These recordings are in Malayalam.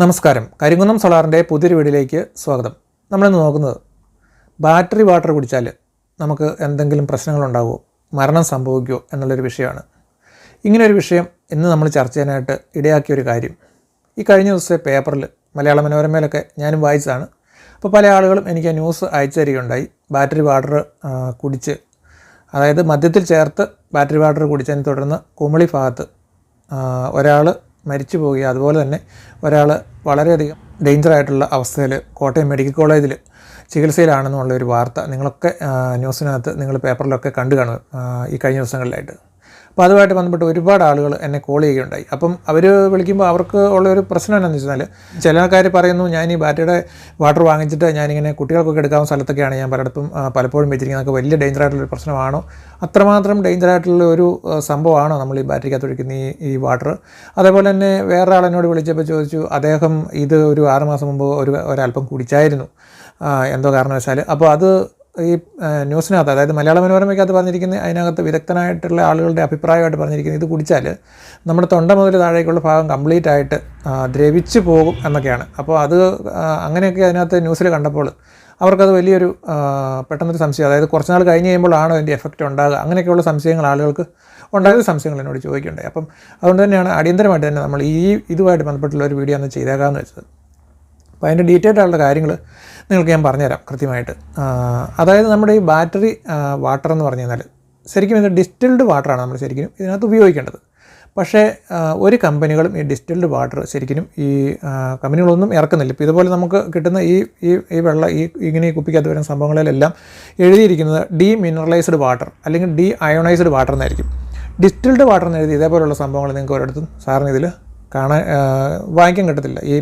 നമസ്കാരം. കരിങ്കുന്നം സോളാറിൻ്റെ പുതിയൊരു വീഡിയോയിലേക്ക് സ്വാഗതം. നമ്മളിന്ന് നോക്കുന്നത് ബാറ്ററി വാട്ടർ കുടിച്ചാൽ നമുക്ക് എന്തെങ്കിലും പ്രശ്നങ്ങളുണ്ടാകുമോ, മരണം സംഭവിക്കുമോ എന്നുള്ളൊരു വിഷയമാണ്. ഇങ്ങനൊരു വിഷയം ഇന്ന് നമ്മൾ ചർച്ച ചെയ്യാനായിട്ട് ഇടയാക്കിയൊരു കാര്യം ഈ കഴിഞ്ഞ ദിവസത്തെ പേപ്പറിൽ മലയാള മനോരമയിലൊക്കെ ഞാനും വായിച്ചതാണ്. അപ്പോൾ പല ആളുകളും എനിക്ക് ആ ന്യൂസ് അയച്ചു തരികയുണ്ടായി. ബാറ്ററി വാട്ടർ കുടിച്ച്, അതായത് മദ്യത്തിൽ ചേർത്ത് ബാറ്ററി വാട്ടർ കുടിച്ചതിനെ തുടർന്ന് കുമളി ഭാഗത്ത് ഒരാൾ മരിച്ചു പോവുകയും അതുപോലെ തന്നെ ഒരാൾ വളരെയധികം ഡേഞ്ചറായിട്ടുള്ള അവസ്ഥയിൽ കോട്ടയം മെഡിക്കൽ കോളേജിൽ ചികിത്സയിലാണെന്നുള്ളൊരു വാർത്ത നിങ്ങളൊക്കെ ന്യൂസിനകത്ത് നിങ്ങൾ പേപ്പറിലൊക്കെ കണ്ടു കാണും ഈ കഴിഞ്ഞ ദിവസങ്ങളിലായിട്ട്. അപ്പോൾ അതുമായിട്ട് ബന്ധപ്പെട്ട് ഒരുപാട് ആളുകൾ എന്നെ കോൾ ചെയ്യുകയുണ്ടായി. അപ്പം അവർ വിളിക്കുമ്പോൾ അവർക്ക് ഉള്ളൊരു പ്രശ്നം എന്താണെന്ന് വെച്ചാൽ, ചില ആൾക്കാർ പറയുന്നു ഞാൻ ഈ ബാറ്ററിയുടെ വാട്ടർ വാങ്ങിച്ചിട്ട് ഞാനിങ്ങനെ കുട്ടികൾക്കൊക്കെ എടുക്കാവുന്ന സ്ഥലത്തൊക്കെയാണ് ഞാൻ പലപ്പോഴും വെച്ചിരിക്കുന്നത്, അതൊക്കെ വലിയ ഡേഞ്ചറായിട്ടുള്ളൊരു പ്രശ്നമാണോ, അത്രമാത്രം ഡേഞ്ചറായിട്ടുള്ള ഒരു സംഭവമാണോ നമ്മൾ ഈ ബാറ്ററിക്കകത്ത് ഒഴിക്കുന്ന ഈ വാട്ടർ. അതേപോലെ തന്നെ വേറൊരാൾ എന്നോട് വിളിച്ചപ്പോൾ ചോദിച്ചു, അദ്ദേഹം ഇത് ഒരു 6 മാസം മുമ്പ് ഒരല്പം കുടിച്ചായിരുന്നു എന്തോ കാരണവശാൽ. അപ്പോൾ അത് ഈ ന്യൂസിനകത്ത്, അതായത് മലയാള മനോരമയ്ക്കകത്ത് പറഞ്ഞിരിക്കുന്നത്, അതിനകത്ത് വിദഗ്ധനായിട്ടുള്ള ആളുകളുടെ അഭിപ്രായമായിട്ട് പറഞ്ഞിരിക്കുന്നത്, ഇത് കുടിച്ചാൽ നമ്മുടെ തൊണ്ട മുതൽ താഴേക്കുള്ള ഭാഗം കംപ്ലീറ്റ് ആയിട്ട് ദ്രവിച്ചു പോകും എന്നൊക്കെയാണ്. അപ്പോൾ അത് അങ്ങനെയൊക്കെ അതിനകത്ത് ന്യൂസിൽ കണ്ടപ്പോൾ അവർക്കത് വലിയൊരു പെട്ടെന്നൊരു സംശയം, അതായത് കുറച്ച് നാൾ കഴിഞ്ഞ് കഴിയുമ്പോഴാണോ അതിൻ്റെ എഫക്റ്റ് ഉണ്ടാകുക, അങ്ങനെയൊക്കെയുള്ള സംശയങ്ങൾ ആളുകൾക്ക് ഉണ്ടാകുന്ന സംശയങ്ങൾ എന്നോട് ചോദിക്കുകയുണ്ടായി. അപ്പം അതുകൊണ്ട് തന്നെയാണ് അടിയന്തരമായിട്ട് തന്നെ നമ്മൾ ഇതുമായിട്ട് ബന്ധപ്പെട്ടുള്ള ഒരു വീഡിയോ ഒന്ന് ചെയ്തേക്കാമെന്ന് വെച്ചത്. അപ്പോൾ അതിൻ്റെ ഡീറ്റെയിൽഡ് ആയിട്ടുള്ള കാര്യങ്ങൾ നിങ്ങൾക്ക് ഞാൻ പറഞ്ഞുതരാം കൃത്യമായിട്ട്. അതായത് നമ്മുടെ ഈ ബാറ്ററി വാട്ടർ എന്ന് പറഞ്ഞു കഴിഞ്ഞാൽ ശരിക്കും ഇത് ഡിസ്റ്റിൽഡ് വാട്ടറാണ് നമ്മൾ ശരിക്കും ഇതിനകത്ത് ഉപയോഗിക്കേണ്ടത്. പക്ഷേ ഒരു കമ്പനികളും ഈ ഡിസ്റ്റിൽഡ് വാട്ടർ ശരിക്കും ഈ കമ്പനികളൊന്നും ഇറക്കുന്നില്ല. ഇപ്പോൾ ഇതുപോലെ നമുക്ക് കിട്ടുന്ന ഈ വെള്ളം ഇങ്ങനെ ഈ കുപ്പിക്കകത്ത് വരുന്ന സംഭവങ്ങളിലെല്ലാം എഴുതിയിരിക്കുന്നത് ഡീമിനറലൈസ്ഡ് വാട്ടർ അല്ലെങ്കിൽ ഡീ അയോണൈസ്ഡ് വാട്ടർ എന്നായിരിക്കും. ഡിസ്റ്റിൽഡ് വാട്ടർ എന്ന് എഴുതി ഇതേപോലുള്ള സംഭവങ്ങൾ നിങ്ങൾക്ക് ഒരിടത്തും സാറിന് ഇതിൽ വാങ്ങിക്കാൻ കിട്ടത്തില്ല. ഈ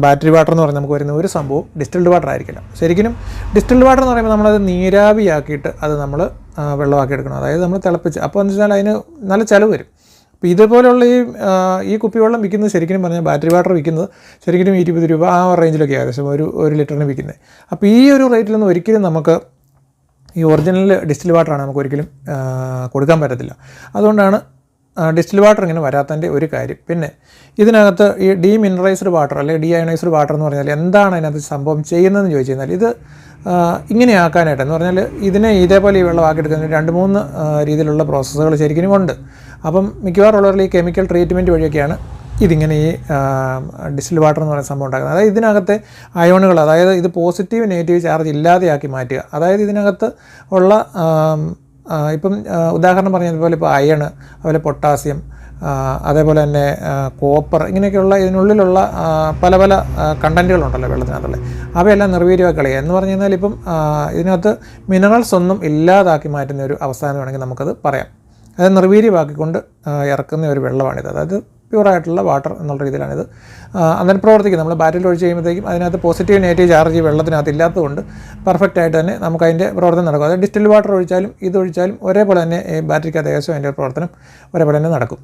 ബാറ്ററി വാട്ടർ എന്ന് പറഞ്ഞാൽ നമുക്ക് വരുന്ന ഒരു സംഭവം ഡിസ്റ്റിൽഡ് വാട്ടർ ആയിരിക്കില്ല. ശരിക്കും ഡിസ്റ്റിൽഡ് വാട്ടർ എന്ന് പറയുമ്പോൾ നമ്മളത് നീരാവിയാക്കിയിട്ട് അത് നമ്മൾ വെള്ളമാക്കി എടുക്കണം, അതായത് നമ്മൾ തിളപ്പിച്ച്. അപ്പോൾ എന്ന് വെച്ചാൽ അതിന് നല്ല ചിലവ് വരും. അപ്പോൾ ഇതുപോലുള്ള ഈ കുപ്പിവെള്ളം വിൽക്കുന്നത് ശരിക്കും പറഞ്ഞാൽ ബാറ്ററി വാട്ടർ വിൽക്കുന്നത് ശരിക്കും 20 രൂപ ആ റേഞ്ചിലൊക്കെ ഏകദേശം ഒരു ലിറ്ററിന് വിൽക്കുന്നത്. അപ്പോൾ ഈ ഒരു റേറ്റിലൊന്നും ഒരിക്കലും നമുക്ക് ഈ ഒറിജിനൽ ഡിസ്റ്റിൽ വാട്ടറാണ് നമുക്ക് ഒരിക്കലും കൊടുക്കാൻ പറ്റത്തില്ല. അതുകൊണ്ടാണ് ഡിസ്റ്റിൽ വാട്ടർ ഇങ്ങനെ വരാത്തതിൻ്റെ ഒരു കാര്യം. പിന്നെ ഇതിനകത്ത് ഈ ഡീമിനറൈസ്ഡ് വാട്ടർ അല്ലെങ്കിൽ ഡീ അയണൈസ്ഡ് വാട്ടർ എന്ന് പറഞ്ഞാൽ എന്താണ് അതിനകത്ത് സംഭവം ചെയ്യുന്നതെന്ന് ചോദിച്ചു കഴിഞ്ഞാൽ, ഇത് ഇങ്ങനെയാക്കാനായിട്ട് എന്ന് പറഞ്ഞാൽ ഇതിനെ ഇതേപോലെ ഈ വെള്ളമാക്കിയെടുക്കുന്ന 2-3 രീതിയിലുള്ള പ്രോസസ്സുകൾ ശരിക്കും ഉണ്ട്. അപ്പം മിക്കവാറും ഉള്ളവരിൽ ഈ കെമിക്കൽ ട്രീറ്റ്മെൻറ്റ് വഴിയൊക്കെയാണ് ഇതിങ്ങനെ ഈ ഡിസ്റ്റിൽ വാട്ടർ എന്ന് പറയുന്ന സംഭവം ഉണ്ടാക്കുന്നത്. അതായത് ഇതിനകത്തെ അയോണുകൾ, അതായത് ഇത് പോസിറ്റീവ് നെഗറ്റീവ് ചാർജ് ഇല്ലാതെയാക്കി മാറ്റുക. അതായത് ഇതിനകത്ത് ഉള്ള ഇപ്പം ഉദാഹരണം പറഞ്ഞതുപോലെ ഇപ്പോൾ അയൺ, അതുപോലെ പൊട്ടാസ്യം, അതേപോലെ തന്നെ കോപ്പർ, ഇങ്ങനെയൊക്കെയുള്ള ഇതിനുള്ളിലുള്ള പല കണ്ടൻറ്റുകളുണ്ടല്ലോ വെള്ളത്തിനകത്തുള്ള, അവയെല്ലാം നിർവീര്യമാക്കി കളയുക എന്ന് പറഞ്ഞു കഴിഞ്ഞാൽ ഇപ്പം ഇതിനകത്ത് മിനറൽസ് ഒന്നും ഇല്ലാതാക്കി മാറ്റുന്ന ഒരു അവസ്ഥ എന്ന് വേണമെങ്കിൽ നമുക്കത് പറയാം. അത് നിർവീര്യമാക്കിക്കൊണ്ട് ഇറക്കുന്ന ഒരു വെള്ളമാണിത്. അതായത് പ്യൂറായിട്ടുള്ള വാട്ടർ എന്നുള്ള രീതിയിലാണിത് അങ്ങനെ പ്രവർത്തിക്കുന്നത്. നമ്മൾ ബാറ്ററിയിൽ ഒഴിച്ച് കഴിയുമ്പോഴത്തേക്കും അതിനകത്ത് പോസിറ്റീവ് നെഗറ്റീവ് ചാർജ് ഈ വെള്ളത്തിനകത്ത് ഇല്ലാത്തതുകൊണ്ട് പെർഫെക്റ്റ് ആയിട്ട് തന്നെ നമുക്ക് അതിൻ്റെ പ്രവർത്തനം നടക്കും. അതായത് ഡിസ്റ്റിൽ വാട്ടർ ഒഴിച്ചാലും ഇതൊഴിച്ചാലും ഒരേപോലെ തന്നെ ബാറ്ററിക്ക് ഏകദേശം അതിൻ്റെ പ്രവർത്തനം ഒരേപോലെ തന്നെ നടക്കും.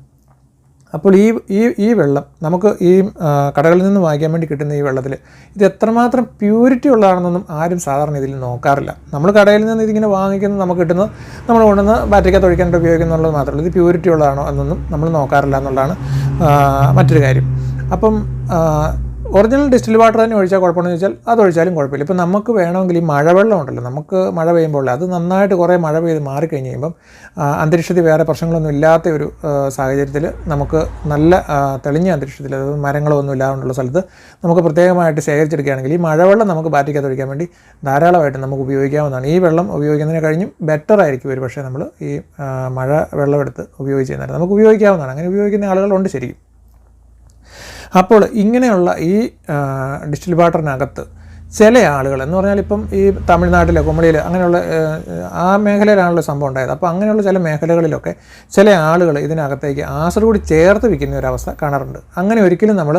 അപ്പോൾ ഈ വെള്ളം നമുക്ക് ഈ കടകളിൽ നിന്ന് വാങ്ങിക്കാൻ വേണ്ടി കിട്ടുന്ന ഈ വെള്ളത്തിൽ ഇത് എത്രമാത്രം പ്യൂരിറ്റി ഉള്ളതാണെന്നൊന്നും ആരും സാധാരണ ഇതിൽ നോക്കാറില്ല. നമ്മൾ കടയിൽ നിന്ന് ഇതിങ്ങനെ വാങ്ങിക്കുന്നത് നമുക്ക് കിട്ടുന്നത് നമ്മൾ കൊണ്ടുവന്ന് ബാറ്ററിക്കകത്ത് ഒഴിക്കാനായിട്ട് ഉപയോഗിക്കുന്നുള്ളത് മാത്രമല്ല, ഇത് പ്യൂരിറ്റി ഉള്ളതാണോ എന്നൊന്നും നമ്മൾ നോക്കാറില്ല എന്നുള്ളതാണ് മറ്റൊരു കാര്യം. അപ്പം ഒറിജിനൽ ഡിസ്റ്റിൽ വാട്ടർ തന്നെ ഒഴിച്ചാൽ കുഴപ്പമെന്ന് ചോദിച്ചാൽ അത് ഒഴിച്ചാലും കുഴപ്പമില്ല. ഇപ്പം നമുക്ക് വേണമെങ്കിൽ ഈ മഴവെള്ളം ഉണ്ടല്ലോ, നമുക്ക് മഴ പെയ്യുമ്പോൾ അത് നന്നായിട്ട് കുറേ മഴ പെയ്ത് മാറിക്കഴിഞ്ഞ് കഴിയുമ്പം അന്തരീക്ഷത്തിൽ വേറെ പ്രശ്നങ്ങളൊന്നും ഇല്ലാത്ത ഒരു സാഹചര്യത്തിൽ നമുക്ക് നല്ല തെളിഞ്ഞ അന്തരീക്ഷത്തിൽ, അതായത് മരങ്ങളൊന്നും ഇല്ലാതുള്ള സ്ഥലത്ത് നമുക്ക് പ്രത്യേകമായിട്ട് ശേഖരിച്ചെടുക്കുകയാണെങ്കിൽ ഈ മഴവെള്ളം നമുക്ക് ബാറ്ററിക്കകത്ത് ഒഴിക്കാൻ വേണ്ടി ധാരാളമായിട്ട് നമുക്ക് ഉപയോഗിക്കാവുന്നതാണ്. ഈ വെള്ളം ഉപയോഗിക്കുന്നതിന് കഴിഞ്ഞും ബെറ്റർ ആയിരിക്കും ഒരു പക്ഷേ നമ്മൾ ഈ മഴ വെള്ളം എടുത്ത് ഉപയോഗിച്ച് കഴിഞ്ഞാൽ നമുക്ക് ഉപയോഗിക്കാവുന്നതാണ്. അങ്ങനെ ഉപയോഗിക്കുന്ന ആളുകളുണ്ട് ശരിക്കും. അപ്പോൾ ഇങ്ങനെയുള്ള ഈ ഡിസ്റ്റിൽ വാട്ടറിനകത്ത് ചില ആളുകൾ എന്ന് പറഞ്ഞാൽ ഇപ്പം ഈ തമിഴ്നാട്ടിലെ കുമളിയിൽ അങ്ങനെയുള്ള ആ മേഖലയിലാണല്ലോ സംഭവം ഉണ്ടായത്. അപ്പോൾ അങ്ങനെയുള്ള ചില മേഖലകളിലൊക്കെ ചില ആളുകൾ ഇതിനകത്തേക്ക് ആസിഡ് കൂടി ചേർത്ത് വിൽക്കുന്ന ഒരവസ്ഥ കാണാറുണ്ട്. അങ്ങനെ ഒരിക്കലും നമ്മൾ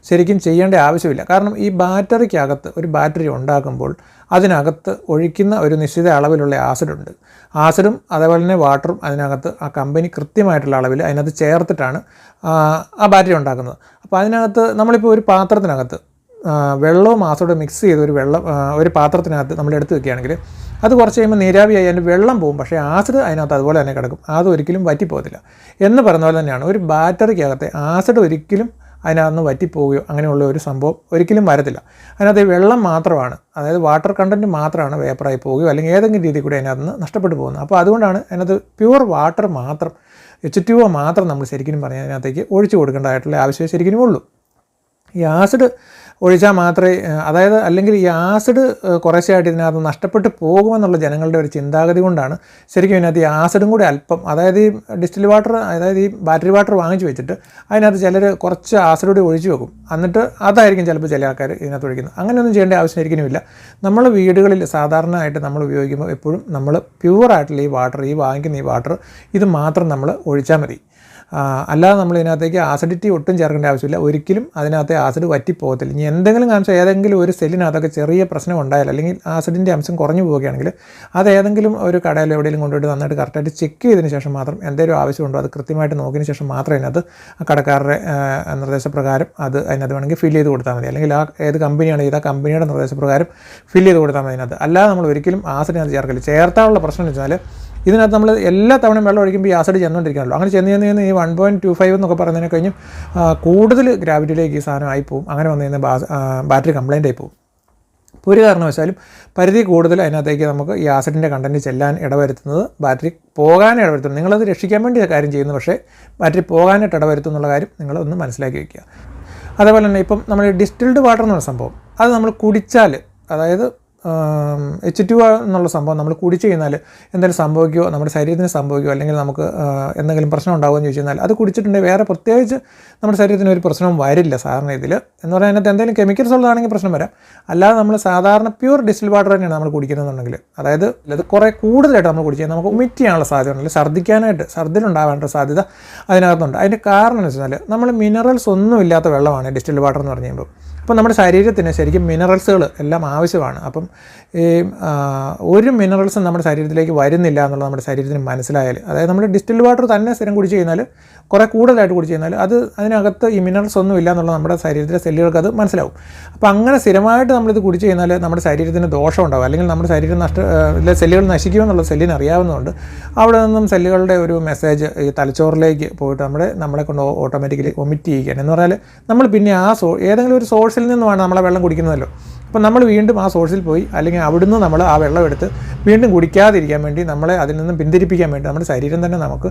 ശരിക്കും ചെയ്യേണ്ട ആവശ്യമില്ല. കാരണം ഈ ബാറ്ററിക്കകത്ത് ഒരു ബാറ്ററി ഉണ്ടാക്കുമ്പോൾ അതിനകത്ത് ഒഴിക്കുന്ന ഒരു നിശ്ചിത അളവിലുള്ള ആസിഡുണ്ട്. ആസിഡും അതേപോലെ തന്നെ വാട്ടറും അതിനകത്ത് ആ കമ്പനി കൃത്യമായിട്ടുള്ള അളവിൽ അതിനകത്ത് ചേർത്തിട്ടാണ് ആ ബാറ്ററി ഉണ്ടാക്കുന്നത്. അപ്പോൾ അതിനകത്ത് നമ്മളിപ്പോൾ ഒരു പാത്രത്തിനകത്ത് വെള്ളവും ആസിഡും മിക്സ് ചെയ്ത് ഒരു പാത്രത്തിനകത്ത് നമ്മൾ എടുത്ത് വെക്കുകയാണെങ്കിൽ അത് കുറച്ച് കഴിയുമ്പോൾ നീരാവിയായി അതിൻ്റെ വെള്ളം പോകും, പക്ഷേ ആസിഡ് അതിനകത്ത് അതുപോലെ തന്നെ കിടക്കും, അതൊരിക്കലും വറ്റിപ്പോകത്തില്ല. എന്ന് പറഞ്ഞ പോലെ തന്നെയാണ് ഒരു ബാറ്ററിക്കകത്തെ ആസിഡ് ഒരിക്കലും അതിനകത്ത് വറ്റിപ്പോവുകയോ അങ്ങനെയുള്ള ഒരു സംഭവം ഒരിക്കലും വരത്തില്ല. അതിനകത്ത് വെള്ളം മാത്രമാണ്, അതായത് വാട്ടർ കണ്ടൻറ്റ് മാത്രമാണ് വേപ്പറായി പോവുകയോ അല്ലെങ്കിൽ ഏതെങ്കിലും രീതിയിൽ കൂടി അതിനകത്ത് നിന്ന് നഷ്ടപ്പെട്ടു പോകുന്നത്. അപ്പോൾ അതുകൊണ്ടാണ് അതിനകത്ത് പ്യുവർ വാട്ടർ മാത്രം, H2O മാത്രം നമ്മൾ ശരിക്കും പറഞ്ഞാൽ അതിനകത്തേക്ക് ഒഴിച്ചു കൊടുക്കേണ്ടതായിട്ടുള്ള ആവശ്യമേ ശരിക്കും ഉള്ളൂ. ഈ ആസിഡ് ഒഴിച്ചാൽ മാത്രമേ, അതായത് അല്ലെങ്കിൽ ഈ ആസിഡ് കുറേശ്ശെയായിട്ട് ഇതിനകത്ത് നഷ്ടപ്പെട്ട് പോകുമെന്നുള്ള ജനങ്ങളുടെ ഒരു ചിന്താഗതി കൊണ്ടാണ് ശരിക്കും ഇതിനകത്ത് ഈ ആസിഡും കൂടി അല്പം, അതായത് ഈ ഡിസ്റ്റിൽ വാട്ടർ, അതായത് ഈ ബാറ്ററി വാട്ടർ വാങ്ങിച്ച് വെച്ചിട്ട് അതിനകത്ത് ചിലർ കുറച്ച് ആസിഡ് കൂടി ഒഴിച്ച് വെക്കും. എന്നിട്ട് അതായിരിക്കും ചിലപ്പോൾ ചില ആൾക്കാർ ഇതിനകത്ത് ഒഴിക്കുന്നത്. അങ്ങനെയൊന്നും ചെയ്യേണ്ട ആവശ്യം ശരിക്കുമില്ല. നമ്മൾ വീടുകളിൽ സാധാരണയായിട്ട് നമ്മൾ ഉപയോഗിക്കുമ്പോൾ എപ്പോഴും നമ്മൾ പ്യുവറായിട്ടുള്ള ഈ വാട്ടർ, ഈ വാങ്ങിക്കുന്ന ഈ വാട്ടർ ഇത് മാത്രം നമ്മൾ ഒഴിച്ചാൽ മതി. അല്ലാതെ നമ്മൾ ഇതിനകത്തേക്ക് ആസിഡിറ്റി ഒട്ടും ചേർക്കേണ്ട ആവശ്യമില്ല. ഒരിക്കലും അതിനകത്തെ ആസിഡ് വറ്റിപ്പോകത്തില്ല. ഇനി എന്തെങ്കിലും കാണിച്ചാൽ ഏതെങ്കിലും ഒരു സെല്ലിനകത്തൊക്കെ ചെറിയ പ്രശ്നം ഉണ്ടായാൽ അല്ലെങ്കിൽ ആസിഡിൻ്റെ അംശം കുറഞ്ഞു പോവുകയാണെങ്കിൽ അത് ഏതെങ്കിലും ഒരു കടയിൽ എവിടെയെങ്കിലും കൊണ്ടുപോയിട്ട് നന്നായിട്ട് കറക്റ്റായിട്ട് ചെക്ക് ചെയ്തതിന് ശേഷം മാത്രം എന്തെങ്കിലും ആവശ്യമുണ്ടോ അത് കൃത്യമായിട്ട് നോക്കിയതിന് ശേഷം മാത്രം അതിനകത്ത് കടക്കാരുടെ നിർദ്ദേശപ്രകാരം അത് അതിനകത്ത് വേണമെങ്കിൽ ഫില്ല് ചെയ്ത് കൊടുത്താൽ മതി. അല്ലെങ്കിൽ ഏത് കമ്പനിയാണ് ചെയ്ത് ആ കമ്പനിയുടെ നിർദ്ദേശപ്രകാരം ഫില്ല് ചെയ്ത് കൊടുത്താൽ മതി അതിനകത്ത്. അല്ലാതെ നമ്മൾ ഒരിക്കലും ആസിഡിനകത്ത് ചേർക്കില്ല. ചേർത്താനുള്ള പ്രശ്നം എന്ന് വെച്ചാൽ ഇതിനകത്ത് നമ്മൾ എല്ലാ തവണയും വെള്ളം ഒഴിക്കുമ്പോൾ ഈ ആസിഡ് ചെന്നുകൊണ്ടിരിക്കുകയുള്ളൂ. അങ്ങനെ ചെന്ന് ഈ 1.25 എന്നൊക്കെ പറയുന്നതിനെ കഴിഞ്ഞ് കൂടുതൽ ഗ്രാവിറ്റിയിലേക്ക് ഈ സാധനം ആയിപ്പോവും. അങ്ങനെ വന്നു കഴിഞ്ഞാൽ ബാറ്ററി കംപ്ലൈൻ്റ് ആയി പോകും. ഇപ്പോൾ ഒരു കാരണവശാലും പരിധി കൂടുതൽ അതിനകത്തേക്ക് നമുക്ക് ഈ ആസിഡിൻ്റെ കണ്ടൻറ്റ് ചെല്ലാൻ ഇടവരുത്തുന്നത്, ബാറ്ററി പോകാൻ ഇടവരുത്തുന്നത്. നിങ്ങളത് രക്ഷിക്കാൻ വേണ്ടി കാര്യം ചെയ്യുന്നു, പക്ഷേ ബാറ്ററി പോകാനായിട്ട് ഇടവരുത്തും എന്നുള്ള കാര്യം നിങ്ങളൊന്ന് മനസ്സിലാക്കി വയ്ക്കുക. അതേപോലെ തന്നെ ഇപ്പം നമ്മൾ ഡിസ്റ്റിൽഡ് വാട്ടർ എന്നുള്ള സംഭവം അത് നമ്മൾ കുടിച്ചാൽ, അതായത് H2O എന്നുള്ള സംഭവം നമ്മൾ കുടിച്ച് കഴിഞ്ഞാൽ എന്തെങ്കിലും സംഭവിക്കുകയോ നമ്മുടെ ശരീരത്തിന് സംഭവിക്കുകയോ അല്ലെങ്കിൽ നമുക്ക് എന്തെങ്കിലും പ്രശ്നം ഉണ്ടാകുമോ എന്ന് ചോദിച്ചു കഴിഞ്ഞാൽ അത് കുടിച്ചിട്ടുണ്ടെങ്കിൽ വേറെ പ്രത്യേകിച്ച് നമ്മുടെ ശരീരത്തിന് ഒരു പ്രശ്നവും വരില്ല സാധാരണ ഇതിൽ. എന്ന് പറഞ്ഞാൽ അതിനകത്ത് എന്തെങ്കിലും കെമിക്കൽസ് ഉള്ളതാണെങ്കിൽ പ്രശ്നം വരാം. അല്ലാതെ നമ്മൾ സാധാരണ പ്യൂർ ഡിസ്റ്റിൽ വാട്ടർ തന്നെയാണ് നമ്മൾ കുടിക്കുന്നതെന്നുണ്ടെങ്കിൽ, അതായത് ഇത് കുറേ കൂടുതലായിട്ട് നമ്മൾ കുടിച്ച് കഴിഞ്ഞാൽ നമുക്ക് വൊമിറ്റ് ചെയ്യാനുള്ള സാധ്യത ഉണ്ടെങ്കിൽ ഛർദ്ദിലുണ്ടാവേണ്ട സാധ്യത അതിനകത്തുണ്ട്. അതിൻ്റെ കാരണം എന്ന് വെച്ചാൽ നമ്മൾ മിനറൽസ് ഒന്നും ഇല്ലാത്ത വെള്ളമാണ് ഡിസ്റ്റിൽ വാട്ടർ എന്ന് പറഞ്ഞു കഴിയുമ്പോൾ. അപ്പോൾ നമ്മുടെ ശരീരത്തിന് ശരിക്കും മിനറൽസുകൾ എല്ലാം ആവശ്യമാണ്. അപ്പം ഈ ഒരു മിനറൽസും നമ്മുടെ ശരീരത്തിലേക്ക് വരുന്നില്ല എന്നുള്ളത് നമ്മുടെ ശരീരത്തിന് മനസ്സിലായാൽ, അതായത് നമ്മൾ ഡിസ്റ്റിൽഡ് വാട്ടർ തന്നെ സ്ഥിരം കുടിച്ച് കഴിഞ്ഞാൽ, കുറേ കൂടുതലായിട്ട് കുടിച്ച് കഴിഞ്ഞാൽ അതിനകത്ത് ഈ മിനറൽസ് ഒന്നും ഇല്ല എന്നുള്ളത് നമ്മുടെ ശരീരത്തിലെ സെല്ലുകൾക്ക് അത് മനസ്സിലാവും. അപ്പോൾ അങ്ങനെ സ്ഥിരമായിട്ട് നമ്മളിത് കുടിച്ച് കഴിഞ്ഞാൽ നമ്മുടെ ശരീരത്തിന് ദോഷം ഉണ്ടാകും, അല്ലെങ്കിൽ നമ്മുടെ ശരീരം സെല്ലുകൾ നശിക്കുമെന്നുള്ള സെല്ലിന് അറിയാവുന്നതുകൊണ്ട് അവിടെ നിന്നും സെല്ലുകളുടെ ഒരു മെസ്സേജ് ഈ തലച്ചോറിലേക്ക് പോയിട്ട് നമ്മളെ കൊണ്ട് ഓട്ടോമാറ്റിക്കലി വൊമിറ്റ് ചെയ്യുകയാണ്. എന്ന് പറഞ്ഞാൽ നമ്മൾ പിന്നെ ഏതെങ്കിലും ഒരു സോഴ്സിൽ നിന്നുമാണ് നമ്മളെ വെള്ളം കുടിക്കുന്നതല്ലോ. അപ്പോൾ നമ്മൾ വീണ്ടും ആ സോഴ്സിൽ പോയി അല്ലെങ്കിൽ അവിടുന്ന് നമ്മൾ ആ വെള്ളം എടുത്ത് വീണ്ടും കുടിക്കാതിരിക്കാൻ വേണ്ടി, നമ്മളെ അതിൽ നിന്നും പിന്തിരിപ്പിക്കാൻ വേണ്ടി നമ്മുടെ ശരീരം തന്നെ നമുക്ക്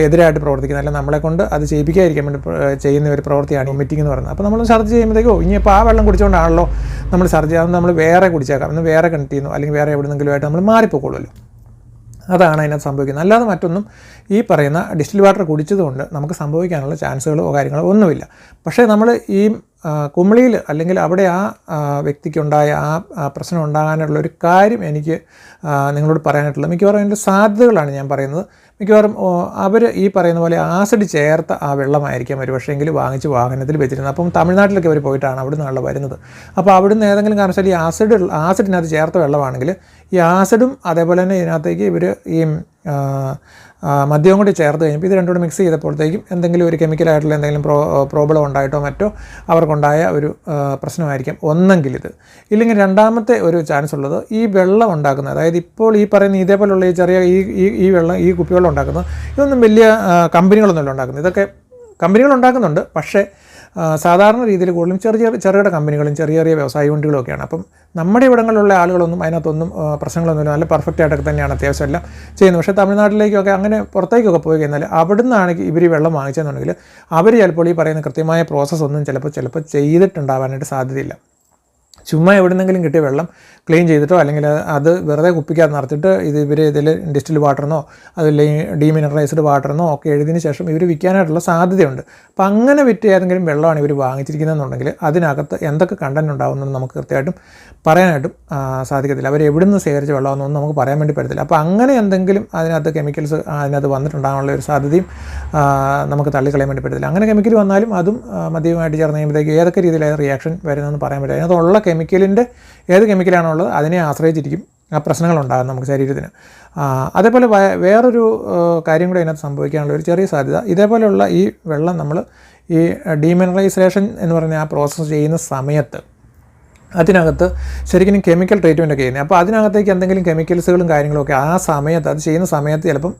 എതിരായിട്ട് പ്രവർത്തിക്കുന്നത്, അല്ലെങ്കിൽ നമ്മളെ കൊണ്ട് അത് ചെയ്യിപ്പിക്കാതിരിക്കാൻ വേണ്ടി ചെയ്യുന്ന ഒരു പ്രവൃത്തിയാണ് വൊമിറ്റിംഗ് എന്ന് പറയുന്നത്. അപ്പോൾ നമ്മൾ ഛർദ്ദി ചെയ്യുമ്പോഴത്തേക്കോ ഇനിയിപ്പോൾ ആ വെള്ളം കുടിച്ചുകൊണ്ടാണല്ലോ നമ്മൾ ഛർദ്ദി ആകുന്നത്, നമ്മൾ വേറെ കുടിച്ചേക്കാം, എന്ന് വേറെ കണക്ട് ചെയ്യുന്നു അല്ലെങ്കിൽ വേറെ എവിടെന്നെങ്കിലും ആയിട്ട് നമ്മൾ മാറിപ്പോക്കുള്ളൂ. അതാണ് അതിനകത്ത് സംഭവിക്കുന്നത്. അല്ലാതെ മറ്റൊന്നും ഈ പറയുന്ന ഡിസ്റ്റിൽ വാട്ടർ കുടിച്ചതുകൊണ്ട് നമുക്ക് സംഭവിക്കാനുള്ള ചാൻസുകളോ കാര്യങ്ങളോ ഒന്നുമില്ല. പക്ഷേ നമ്മൾ ഈ കുമിളിയിൽ അല്ലെങ്കിൽ അവിടെ ആ വ്യക്തിക്കുണ്ടായ ആ പ്രശ്നം ഉണ്ടാകാനുള്ള ഒരു കാര്യം എനിക്ക് നിങ്ങളോട് പറയാനായിട്ടുള്ളത്, മിക്കവാറും അതിൻ്റെ സാധ്യതകളാണ് ഞാൻ പറയുന്നത്. മിക്കവാറും അവർ ഈ പറയുന്ന പോലെ ആസിഡ് ചേർത്ത ആ വെള്ളമായിരിക്കാം ഒരു പക്ഷേങ്കിൽ വാങ്ങിച്ച് വാഹനത്തിൽ വെച്ചിരുന്നത്. അപ്പം തമിഴ്നാട്ടിലൊക്കെ അവർ പോയിട്ടാണ് അവിടെ നിന്നുള്ള വരുന്നത്. അപ്പോൾ അവിടുന്ന് ഏതെങ്കിലും കാരണവശാൽ ഈ ആസിഡിനകത്ത് ചേർത്ത വെള്ളമാണെങ്കിൽ ഈ ആസിഡും അതേപോലെ തന്നെ ഇതിനകത്തേക്ക് ഇവർ ഈ മദ്യവും കൂടി ചേർത്ത് കഴിഞ്ഞപ്പോൾ ഇത് രണ്ടും കൂടി മിക്സ് ചെയ്തപ്പോഴത്തേക്കും എന്തെങ്കിലും ഒരു കെമിക്കലായിട്ടുള്ള എന്തെങ്കിലും പ്രോബ്ലം ഉണ്ടായിട്ടോ മറ്റോ അവർക്കുണ്ടായ ഒരു പ്രശ്നമായിരിക്കാം ഒന്നെങ്കിൽ ഇത്. ഇല്ലെങ്കിൽ രണ്ടാമത്തെ ഒരു ചാൻസ് ഉള്ളത് ഈ വെള്ളം ഉണ്ടാക്കുന്നത്, അതായത് ഇപ്പോൾ ഈ പറയുന്ന ഇതേപോലുള്ള ഈ ചെറിയ ഈ വെള്ളം, ഈ കുപ്പിവെള്ളം ഉണ്ടാക്കുന്നത് ഇതൊന്നും വലിയ കമ്പനികളൊന്നുമല്ല ഉണ്ടാക്കുന്നത്. ഇതൊക്കെ കമ്പനികൾ ഉണ്ടാക്കുന്നുണ്ട്, പക്ഷേ സാധാരണ രീതിയിൽ കൂടുതലും ചെറുകിട കമ്പനികളും ചെറിയ വ്യവസായ യൂണിറ്റുകളും ഒക്കെയാണ്. അപ്പം നമ്മുടെ ഇവിടങ്ങളിലുള്ള ആളുകളൊന്നും അതിനകത്തൊന്നും പ്രശ്നങ്ങളൊന്നുമില്ല, നല്ല പെർഫെക്റ്റ് ആയിട്ടൊക്കെ തന്നെയാണ് അത്യാവശ്യം എല്ലാം ചെയ്യുന്നത്. പക്ഷേ തമിഴ്നാട്ടിലേക്കൊക്കെ അങ്ങനെ പുറത്തേക്കൊക്കെ പോയി കഴിഞ്ഞാൽ അവിടെ നിന്നാണെങ്കിൽ ഇവർ ഈ വെള്ളം വാങ്ങിച്ചെന്നുണ്ടെങ്കിൽ അവർ ചിലപ്പോൾ ഈ പറയുന്ന കൃത്യമായ പ്രോസസ്സ് ഒന്നും ചിലപ്പോൾ ചെയ്തിട്ടുണ്ടാവാനായിട്ട് സാധ്യതയില്ല. ചുമ്മാ എവിടെന്നെങ്കിലും കിട്ടിയ വെള്ളം ക്ലീൻ ചെയ്തിട്ടോ അല്ലെങ്കിൽ അത് വെറുതെ കുപ്പിക്കകത്ത് നിറച്ചിട്ട് ഇതിൽ ഡിസ്റ്റിൽ വാട്ടറിനോ അതല്ലെങ്കിൽ ഡീമിനറലൈസ്ഡ് വാട്ടറിനോ ഒക്കെ എഴുതിയതിന് ശേഷം ഇവർ വിൽക്കാനായിട്ടുള്ള സാധ്യതയുണ്ട്. അപ്പോൾ അങ്ങനെ വിറ്റ് ഏതെങ്കിലും വെള്ളമാണ് ഇവർ വാങ്ങിച്ചിരിക്കുന്നതെന്നുണ്ടെങ്കിൽ അതിനകത്ത് എന്തൊക്കെ കണ്ടൻറ്റ് ഉണ്ടാകുമെന്ന് നമുക്ക് കൃത്യമായിട്ടും പറയാനായിട്ടും സാധിക്കത്തില്ല. അവർ എവിടെ നിന്ന് ശേഖരിച്ച വെള്ളമെന്നൊന്നും നമുക്ക് പറയാൻ വേണ്ടി പറ്റത്തില്ല. അപ്പോൾ അങ്ങനെ എന്തെങ്കിലും അതിനകത്ത് കെമിക്കൽസ് അതിനകത്ത് വന്നിട്ടുണ്ടാകാനുള്ള ഒരു സാധ്യതയും നമുക്ക് തള്ളിക്കളയാൻ വേണ്ടി പറ്റത്തില്ല. അങ്ങനെ കെമിക്കൽ വന്നാലും അതും മദ്യവുമായിട്ട് ചേർന്ന് കഴിയുമ്പോഴത്തേക്ക് ഏതൊക്കെ രീതിയിലായ റിയാക്ഷൻ വരുന്നതെന്ന് പറയാൻ പറ്റില്ല. അതിനകത്തുള്ള കെമിക്കലിൻ്റെ ഏത് കെമിക്കലാണോ ഉള്ളത് അതിനെ ആശ്രയിച്ചിരിക്കും ആ പ്രശ്നങ്ങളുണ്ടാകും നമുക്ക് ശരീരത്തിന്. അതേപോലെ വേറൊരു കാര്യം കൂടി അതിനകത്ത് സംഭവിക്കാനുള്ള ഒരു ചെറിയ സാധ്യത, ഇതേപോലെയുള്ള ഈ വെള്ളം നമ്മൾ ഈ ഡീമിനറലൈസേഷൻ എന്ന് പറഞ്ഞ ആ പ്രോസസ്സ് ചെയ്യുന്ന സമയത്ത് അതിനകത്ത് ശരിക്കും കെമിക്കൽ ട്രീറ്റ്മെൻറ്റൊക്കെ ചെയ്യുന്നത്. അപ്പോൾ അതിനകത്തേക്ക് എന്തെങ്കിലും കെമിക്കൽസുകളും കാര്യങ്ങളൊക്കെ ആ സമയത്ത് അത് ചെയ്യുന്ന സമയത്ത് ചിലപ്പം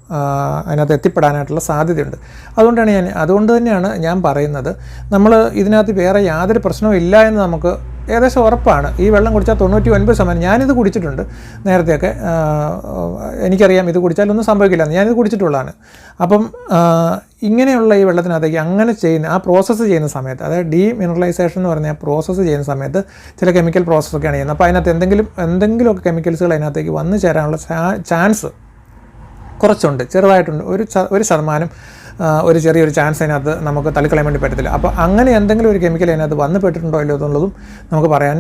അതിനകത്ത് എത്തിപ്പെടാനായിട്ടുള്ള സാധ്യതയുണ്ട്. അതുകൊണ്ട് തന്നെയാണ് ഞാൻ പറയുന്നത്, നമ്മൾ ഇതിനകത്ത് വേറെ യാതൊരു പ്രശ്നവും ഇല്ല എന്ന് നമുക്ക് ഏകദേശം ഉറപ്പാണ്. ഈ വെള്ളം കുടിച്ചാൽ 99%, ഞാനിത് കുടിച്ചിട്ടുണ്ട് നേരത്തെയൊക്കെ, എനിക്കറിയാം ഇത് കുടിച്ചാലൊന്നും സംഭവിക്കില്ല, ഞാനിത് കുടിച്ചിട്ടുള്ളതാണ്. അപ്പം ഇങ്ങനെയുള്ള ഈ വെള്ളത്തിനകത്തേക്ക് അങ്ങനെ ചെയ്യുന്ന ആ പ്രോസസ്സ് ചെയ്യുന്ന സമയത്ത്, അതായത് ഡീമിനറലൈസേഷൻ എന്ന് പറഞ്ഞാൽ പ്രോസസ്സ് ചെയ്യുന്ന സമയത്ത് ചില കെമിക്കൽ പ്രോസസ്സൊക്കെയാണ് ചെയ്യുന്നത്. അപ്പോൾ അതിനകത്ത് എന്തെങ്കിലുമൊക്കെ കെമിക്കൽസുകൾ അതിനകത്തേക്ക് വന്നു ചേരാനുള്ള ചാൻസ് കുറച്ചുണ്ട്, ചെറുതായിട്ടുണ്ട്. ഒരു ശതമാനം ഒരു ചെറിയൊരു ചാൻസ് അതിനകത്ത് നമുക്ക് തള്ളിക്കളയാൻ വേണ്ടി പറ്റത്തില്ല. അപ്പോൾ അങ്ങനെ എന്തെങ്കിലും ഒരു കെമിക്കൽ അതിനകത്ത് വന്നുപെട്ടിട്ടുണ്ടോ ഇല്ലയോ എന്നുള്ളതും നമുക്ക് പറയാൻ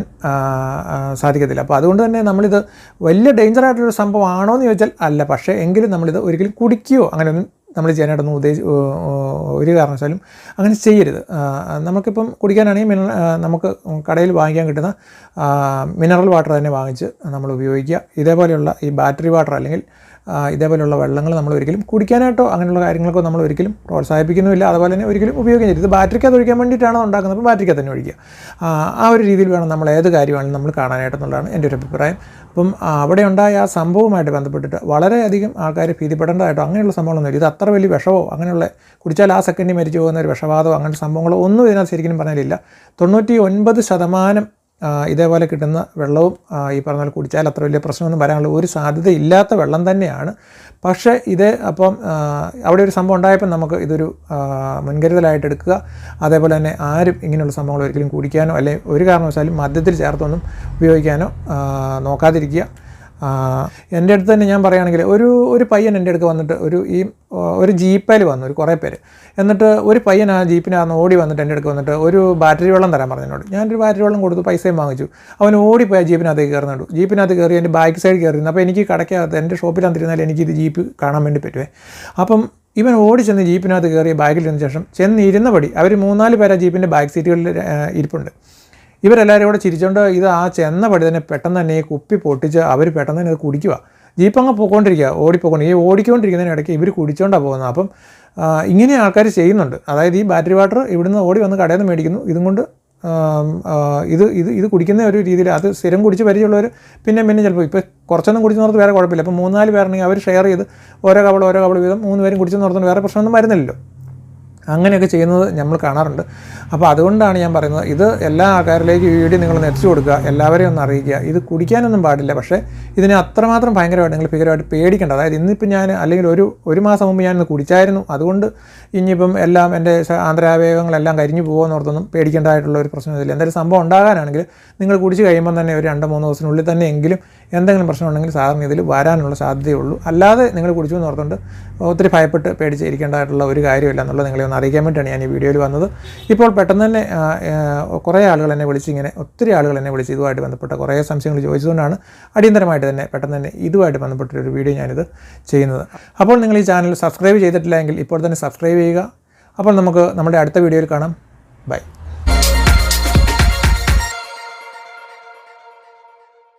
സാധിക്കത്തില്ല. അപ്പോൾ അതുകൊണ്ട് തന്നെ നമ്മളിത് വലിയ ഡേഞ്ചറായിട്ടൊരു സംഭവമാണോ എന്ന് ചോദിച്ചാൽ അല്ല. പക്ഷേ എങ്കിലും നമ്മളിത് ഒരിക്കലും കുടിക്കുകയോ അങ്ങനെയൊന്നും നമ്മൾ ചെയ്യാനായിട്ടൊന്നും ഒരു കാരണവശാലും അങ്ങനെ ചെയ്യരുത്. നമുക്കിപ്പം കുടിക്കാനാണെങ്കിൽ നമുക്ക് കടയിൽ വാങ്ങിക്കാൻ കിട്ടുന്ന മിനറൽ വാട്ടർ തന്നെ വാങ്ങിച്ച് നമ്മൾ ഉപയോഗിക്കുക. ഇതേപോലെയുള്ള ഈ ബാറ്ററി വാട്ടർ അല്ലെങ്കിൽ ഇതേപോലെയുള്ള വെള്ളങ്ങൾ നമ്മൾ ഒരിക്കലും കുടിക്കാനായിട്ടോ അങ്ങനെയുള്ള കാര്യങ്ങൾക്കോ നമ്മൾ ഒരിക്കലും പ്രോത്സാഹിപ്പിക്കുന്നുമില്ല. അതുപോലെ തന്നെ ഒരിക്കലും ഉപയോഗിക്കാൻ ചെയ്യരുത്. ഇത് ബാറ്ററിക്കകത്ത് ഒഴിക്കാൻ വേണ്ടിയിട്ടാണ് ഉണ്ടാക്കുന്നത്, അപ്പോൾ ബാറ്ററിക്കകത്ത് തന്നെ ഒഴിക്കുക. ആ ഒരു രീതിയിൽ വേണം നമ്മൾ ഏത് കാര്യമാണെങ്കിലും നമ്മൾ കാണാനായിട്ടെന്നുള്ളതാണ് എൻ്റെ ഒരു അഭിപ്രായം. അപ്പം അവിടെ ഉണ്ടായ ആ സംഭവവുമായിട്ട് ബന്ധപ്പെട്ടിട്ട് വളരെയധികം ആൾക്കാർ ഭീതിപ്പെടേണ്ടതായിട്ടോ അങ്ങനെയുള്ള സംഭവങ്ങളൊന്നുമില്ല. ഇത് അത്ര വലിയ വിഷമോ അങ്ങനെയുള്ള കുടിച്ചാൽ ആ സെക്കൻഡിൽ മരിച്ചു പോകുന്ന ഒരു വിഷവാദമോ അങ്ങനത്തെ സംഭവങ്ങളോ ഒന്നും ഇതിനകത്ത് ശരിക്കും പറഞ്ഞാലില്ല. 99% ഇതേപോലെ കിട്ടുന്ന വെള്ളവും ഈ പറഞ്ഞ കുടിച്ചാൽ അത്ര വലിയ പ്രശ്നമൊന്നും വരാനുള്ള ഒരു സാധ്യത ഇല്ലാത്ത വെള്ളം തന്നെയാണ്. പക്ഷേ അപ്പം അവിടെ ഒരു സംഭവം ഉണ്ടായപ്പോൾ നമുക്ക് ഇതൊരു മുൻകരുതലായിട്ട് എടുക്കുക. അതേപോലെ തന്നെ ആരും ഇങ്ങനെയുള്ള സംഭവങ്ങൾ ഒരിക്കലും കുടിക്കാനോ അല്ലെങ്കിൽ ഒരു കാരണവശാലും മദ്യത്തിൽ ചേർത്തൊന്നും ഉപയോഗിക്കാനോ നോക്കാതിരിക്കുക. എൻ്റെ അടുത്ത് തന്നെ ഞാൻ പറയുകയാണെങ്കിൽ ഒരു പയ്യൻ എൻ്റെ അടുത്ത് വന്നിട്ട് ഒരു ജീപ്പയിൽ വന്നു കുറേ പേര്. എന്നിട്ട് ഒരു പയ്യൻ ആ ജീപ്പിനകത്ത് ഓടി വന്നിട്ട് എൻ്റെ അടുത്ത് വന്നിട്ട് ഒരു ബാറ്ററി വെള്ളം തരാൻ പറഞ്ഞു എന്നോട്. ഞാനൊരു ബാറ്ററി വെള്ളം കൊടുത്തു, പൈസയും വാങ്ങിച്ചു. അവൻ ഓടിപ്പോയി ആ ജീപ്പിനകത്തേക്ക് കയറുന്നുണ്ട്. ജീപ്പിനകത്ത് കയറി എൻ്റെ ബാക്ക് സൈഡ് കയറിയിരുന്നു. അപ്പോൾ എനിക്ക് കടയ്ക്കകത്ത് എൻ്റെ ഷോപ്പിലാന്നിരുന്നാൽ എനിക്കിത് ജീപ്പ് കാണാൻ വേണ്ടി പറ്റുമേ. അപ്പം ഇവൻ ഓടി ചെന്ന് ജീപ്പിനകത്ത് കയറി ബാഗിലിരുന്ന ശേഷം ചെന്നിരുന്നപടി അവർ 3-4 പേര് ആ ജീപ്പിൻ്റെ ബാക്ക് സീറ്റുകളിൽ ഇരിപ്പുണ്ട്. ഇവരെല്ലാവരും കൂടെ ചിരിച്ചുകൊണ്ട് ഇത് ആ ചെന്നപടി തന്നെ പെട്ടെന്ന് തന്നെ ഈ കുപ്പി പൊട്ടിച്ച് അവർ പെട്ടെന്ന് തന്നെ അത് കുടിക്കുക. ജീപ്പ് അങ്ങ് പോയിക്കൊണ്ടിരിക്കുക, ഓടിക്കൊണ്ടിരിക്കുന്നതിനിടയ്ക്ക് ഇവർ കുടിച്ചുകൊണ്ടാണ് പോകുന്നത്. അപ്പം ഇങ്ങനെ ആൾക്കാർ ചെയ്യുന്നുണ്ട്. അതായത് ഈ ബാറ്ററി വാട്ടർ ഇവിടുന്ന് ഓടി വന്ന് കടയിൽ നിന്ന് മേടിക്കുന്നു. ഇതും കൊണ്ട് ഇത് കുടിക്കുന്ന ഒരു രീതിയിൽ അത് സ്ഥിരം കുടിച്ച് പരിചയമുള്ളവർ പിന്നെ ചിലപ്പോൾ ഇപ്പോൾ കുറച്ചൊന്നും കുടിച്ച് നിർത്ത് വേറെ കുഴപ്പമില്ല. അപ്പോൾ 3-4 പേരുണ്ടെങ്കിൽ അവർ ഷെയർ ചെയ്ത് ഓരോ കവൾ വീതം 3 പേരും കുടിച്ച് നിർത്തുന്നത് വേറെ പ്രശ്നമൊന്നും വരുന്നില്ലല്ലോ. അങ്ങനെയൊക്കെ ചെയ്യുന്നത് നമ്മൾ കാണാറുണ്ട്. അപ്പോൾ അതുകൊണ്ടാണ് ഞാൻ പറയുന്നത്, ഇത് എല്ലാ ആൾക്കാരിലേക്ക് ഈ വീഡിയോ നിങ്ങൾ എത്തിച്ചു കൊടുക്കുക, എല്ലാവരെയും ഒന്ന് അറിയിക്കുക. ഇത് കുടിക്കാനൊന്നും പാടില്ല, പക്ഷേ ഇതിനെ അത്രമാത്രം ഭയങ്കരമായിട്ട് നിങ്ങൾ ഭീകരമായിട്ട് പേടിക്കേണ്ട. അതായത് ഇന്നിപ്പോൾ ഞാൻ അല്ലെങ്കിൽ ഒരു മാസം മുമ്പ് ഞാനിന്ന് കുടിച്ചായിരുന്നു, അതുകൊണ്ട് ഇനിയിപ്പം എല്ലാം എൻ്റെ ആന്തരാവയവങ്ങളെല്ലാം കരിഞ്ഞു പോകുമെന്നോർത്തൊന്നും പേടിക്കേണ്ടതായിട്ടുള്ള ഒരു പ്രശ്നമില്ല. എന്തെങ്കിലും സംഭവം ഉണ്ടാകാനാണെങ്കിൽ നിങ്ങൾ കുടിച്ച് കഴിയുമ്പോൾ തന്നെ ഒരു 2-3 ദിവസത്തിനുള്ളിൽ തന്നെ എങ്കിലും എന്തെങ്കിലും പ്രശ്നമുണ്ടെങ്കിൽ സാധാരണ ഇതിൽ വരാനുള്ള സാധ്യതയുള്ളൂ. അല്ലാതെ നിങ്ങൾ കുടിച്ചു എന്ന് ഓർത്തുകൊണ്ട് ഒത്തിരി ഭയപ്പെട്ട് പേടിച്ചിരിക്കേണ്ടതായിട്ടുള്ള ഒരു കാര്യമില്ല എന്നുള്ളത് നിങ്ങളെ ഒന്ന് അറിയിക്കാൻ വേണ്ടിയിട്ടാണ് ഞാൻ ഈ വീഡിയോയിൽ വന്നത്. ഇപ്പോൾ പെട്ടെന്ന് തന്നെ കുറേ ആളുകൾ എന്നെ വിളിച്ച് ഒത്തിരി ആളുകൾ എന്നെ വിളിച്ച് ഇതുമായിട്ട് ബന്ധപ്പെട്ട കുറേ സംശയങ്ങൾ ചോദിച്ചതുകൊണ്ടാണ് അടിയന്തരമായിട്ട് തന്നെ പെട്ടെന്ന് തന്നെ ഇതുമായിട്ട് ബന്ധപ്പെട്ടൊരു വീഡിയോ ഞാനിത് ചെയ്യുന്നത്. അപ്പോൾ നിങ്ങൾ ഈ ചാനൽ സബ്സ്ക്രൈബ് ചെയ്തിട്ടില്ലെങ്കിൽ ഇപ്പോൾ തന്നെ സബ്സ്ക്രൈബ് ചെയ്യുക. അപ്പോൾ നമുക്ക് നമ്മുടെ അടുത്ത വീഡിയോയിൽ കാണാം. ബൈ.